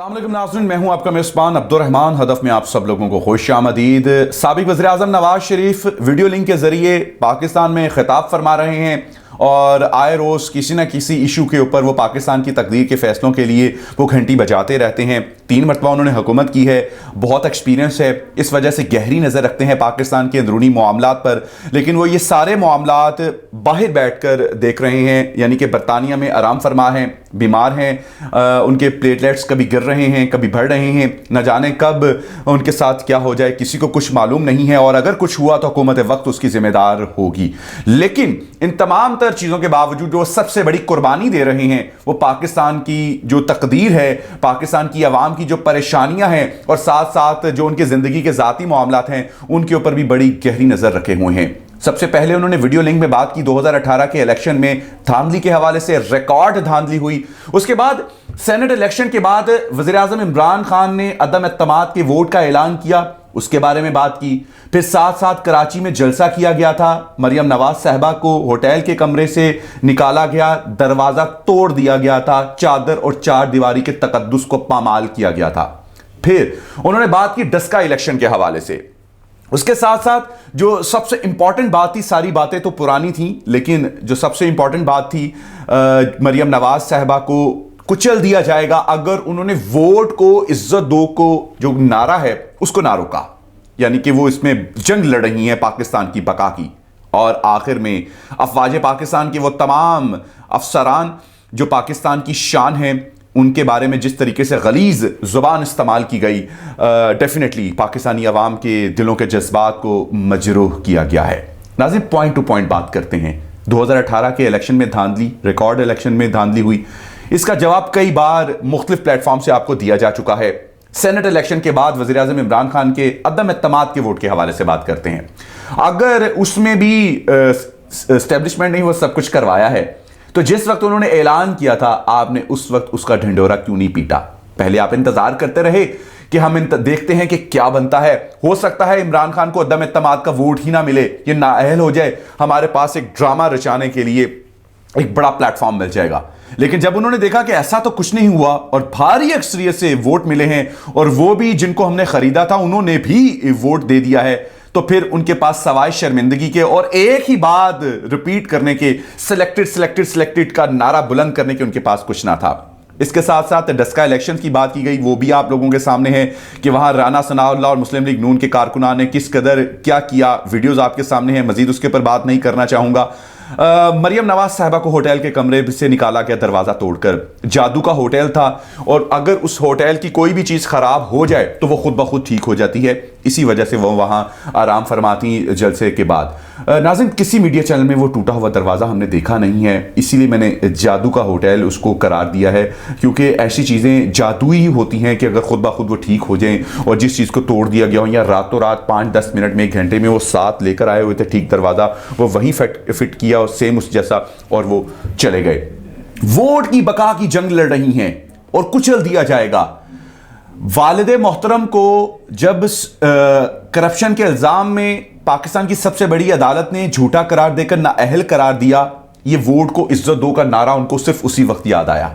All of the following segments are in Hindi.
अस्सलाम वालेकुम नाज़रीन, मैं हूं आपका मेज़बान अब्दुर्रहमान। हदफ में आप सब लोगों को खुशामदीद। साबिक वज़ीर आज़म नवाज शरीफ वीडियो लिंक के ज़रिए पाकिस्तान में खिताब फरमा रहे हैं और आए रोज़ किसी न किसी इशू के ऊपर वो पाकिस्तान की तकदीर के फ़ैसलों के लिए वो घंटी बजाते रहते हैं। 3 मरतबा उन्होंने हुकूमत की है, बहुत एक्सपीरियंस है, इस वजह से गहरी नज़र रखते हैं पाकिस्तान के अंदरूनी मामलात पर। लेकिन वो ये सारे मामलात बाहर बैठ कर देख रहे हैं, यानी कि बरतानिया में आराम फरमा हैं, बीमार हैं, उनके प्लेटलेट्स कभी गिर रहे हैं, कभी बढ़ रहे हैं, न जाने कब उनके साथ क्या हो जाए किसी को कुछ मालूम नहीं है, और अगर कुछ हुआ तो हुकूमत वक्त उसकी जिम्मेदार होगी। लेकिन इन तमाम तर चीज़ों के बावजूद जो सबसे बड़ी कुर्बानी दे रहे हैं वो पाकिस्तान की जो तकदीर है, पाकिस्तान की आवाम की जो परेशानियां हैं, और साथ साथ जो उनके ज़िंदगी के ज़ाती मामलात हैं उनके ऊपर भी बड़ी गहरी नज़र रखे हुए हैं। सबसे पहले उन्होंने वीडियो लिंक में बात की 2018 के इलेक्शन में धांधली के हवाले से, रिकॉर्ड धांधली हुई। उसके बाद सेनेट इलेक्शन के बाद वज़ीर आज़म इमरान खान ने अदम एतमाद के वोट का ऐलान किया, उसके बारे में बात की। फिर साथ साथ कराची में जलसा किया गया था, मरियम नवाज साहबा को होटल के कमरे से निकाला गया, दरवाज़ा तोड़ दिया गया था, चादर और चार दीवारी के तकद्दुस को पामाल किया गया था। फिर उन्होंने बात की डस्का इलेक्शन के हवाले से। उसके साथ साथ जो सबसे इंपॉर्टेंट बात थी, सारी बातें तो पुरानी थी, लेकिन जो सबसे इंपॉर्टेंट बात थी, मरियम नवाज साहबा को कुचल दिया जाएगा अगर उन्होंने वोट को इज्जत दो को जो नारा है उसको ना रोका, यानी कि वो इसमें जंग लड़ रही हैं पाकिस्तान की बका की। और आखिर में अफवाज पाकिस्तान के वो तमाम अफसरान जो पाकिस्तान की शान हैं, उनके बारे में जिस तरीके से गलीज़ ज़ुबान इस्तेमाल की गई, डेफिनेटली पाकिस्तानी अवाम के दिलों के जज्बात को मजरूह किया गया है। नाज़रीन, पॉइंट टू पॉइंट बात करते हैं। 2018 के इलेक्शन में धांधली, रिकॉर्ड इलेक्शन में धांधली हुई, इसका जवाब कई बार मुख्तलिफ प्लेटफॉर्म से आपको दिया जा चुका है। सेनेट इलेक्शन के बाद वज़ीर आज़म इमरान खान के अदम एतमाद के वोट के हवाले से बात करते हैं। अगर उसमें भी एस्टेब्लिशमेंट नहीं वो सब कुछ करवाया है, तो जिस वक्त उन्होंने ऐलान किया था आपने उस वक्त उसका ढिंढोरा क्यों नहीं पीटा? पहले आप इंतजार करते रहे कि हम देखते हैं कि क्या बनता है। हो सकता है इमरान खान को अदम एतमाद का वोट ही ना मिले, ये नाअहल हो जाए, हमारे पास एक ड्रामा रचाने के लिए एक बड़ा प्लेटफॉर्म मिल जाएगा। लेकिन जब उन्होंने देखा कि ऐसा तो कुछ नहीं हुआ और भारी अक्सरियत से वोट मिले हैं, और वो भी जिनको हमने खरीदा था उन्होंने भी वोट दे दिया है, तो फिर उनके पास सवाए शर्मिंदगी के और एक ही बात रिपीट करने के, सिलेक्टेड सिलेक्टेड सिलेक्टेड का नारा बुलंद करने के उनके पास कुछ ना था। इसके साथ साथ डस्का इलेक्शन की बात की गई, वो भी आप लोगों के सामने है कि वहां राना सनाउल्लाह और मुस्लिम लीग नून के कारकुनान ने किस कदर क्या किया, वीडियोस आपके सामने है, मजीद उसके ऊपर बात नहीं करना चाहूंगा। मरियम नवाज साहबा को होटल के कमरे से निकाला गया दरवाज़ा तोड़कर। जादू का होटल था, और अगर उस होटल की कोई भी चीज़ ख़राब हो जाए तो वो खुद ब खुद ठीक हो जाती है, इसी वजह से वो वहाँ आराम फरमाती जलसे के बाद। नाज़रीन, किसी मीडिया चैनल में वो टूटा हुआ दरवाज़ा हमने देखा नहीं है, इसीलिए मैंने जादू का होटल उसको करार दिया है, क्योंकि ऐसी चीज़ें जादुई ही होती हैं कि अगर खुद ब खुद वो ठीक हो जाएं, और जिस चीज़ को तोड़ दिया गया हो या रातों रात 5-10 मिनट में 1 घंटे में वो साथ लेकर आए हुए थे ठीक दरवाज़ा, वो वहीं फिट किया और सेम उस जैसा, और वो चले गए। वोट की बका की जंग लड़ रही हैं और कुचल दिया जाएगा। वालिदे मोहतरम को जब करप्शन के इल्ज़ाम में पाकिस्तान की सबसे बड़ी अदालत ने झूठा करार देकर नाअहल करार दिया, ये वोट को इज्जत दो का नारा उनको सिर्फ उसी वक्त याद आया।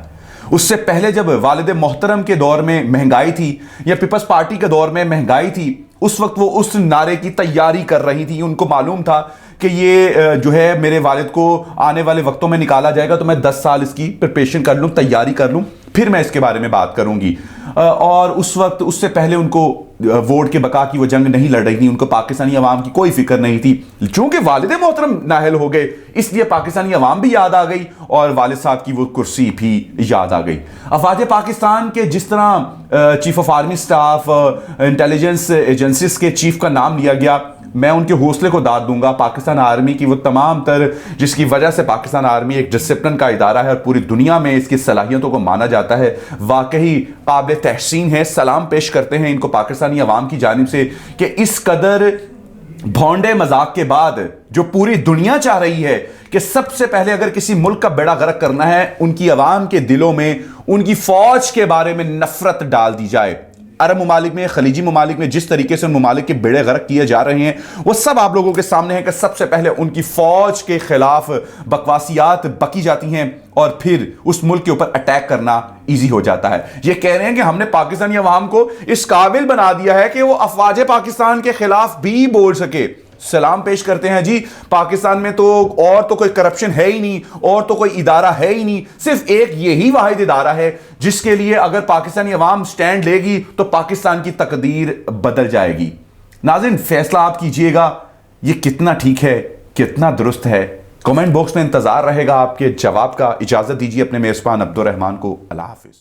उससे पहले जब वालिदे मोहतरम के दौर में महंगाई थी या पीपल्स पार्टी के दौर में महंगाई थी, उस वक्त वो उस नारे की तैयारी कर रही थी। उनको मालूम था कि ये जो है मेरे वालिद को आने वाले वक्तों में निकाला जाएगा, तो मैं 10 साल इसकी प्रिपरेशन कर लूँ, तैयारी कर लूँ, फिर मैं इसके बारे में बात करूंगी। और उस वक्त उससे पहले उनको वोट के बका की वो जंग नहीं लड़ रही थी, उनको पाकिस्तानी अवाम की कोई फिक्र नहीं थी। चूंकि वालिद मोहतरम नाअहल हो गए, इसलिए पाकिस्तानी अवाम भी याद आ गई और वालिद साहब की वो कुर्सी भी याद आ गई। अफवाज पाकिस्तान के जिस तरह chief of army staff, intelligence agencies के चीफ का नाम लिया गया, मैं उनके हौसले को दाद दूंगा। पाकिस्तान आर्मी की वो तमाम तर, जिसकी वजह से पाकिस्तान आर्मी एक डिसिप्लिन का इदारा है और पूरी दुनिया में इसकी सलाहियतों को माना जाता है, वाकई काबिल तहसीन है। सलाम पेश करते हैं इनको पाकिस्तानी अवाम की जानिब से कि इस कदर भौंडे मजाक के बाद जो पूरी दुनिया चाह रही है कि सबसे पहले अगर किसी मुल्क का बेड़ा गर्क करना है, उनकी अवाम के दिलों में उनकी फौज के बारे में नफरत डाल दी जाए। अरब ममालिक में, खलीजी ममालिक में जिस तरीके से उन ममालिक के बेड़े गर्क किए जा रहे हैं, वो सब आप लोगों के सामने है कि सबसे पहले उनकी फौज के खिलाफ बकवासियात बकी जाती हैं और फिर उस मुल्क के ऊपर अटैक करना इजी हो जाता है। ये कह रहे हैं कि हमने पाकिस्तानी अवाम को इस काबिल बना दिया है कि वो अफवाज पाकिस्तान के खिलाफ भी बोल सके। सलाम पेश करते हैं जी, पाकिस्तान में तो और तो कोई करप्शन है ही नहीं, और तो कोई इदारा है ही नहीं, सिर्फ एक यही वाहिद इदारा है जिसके लिए अगर पाकिस्तानी अवाम स्टैंड लेगी तो पाकिस्तान की तकदीर बदल जाएगी। नाज़रीन, फैसला आप कीजिएगा, ये कितना ठीक है, कितना दुरुस्त है। कमेंट बॉक्स में इंतजार रहेगा आपके जवाब का। इजाजत दीजिए अपने मेजबान अब्दुल रहमान को। अल्लाह हाफिज।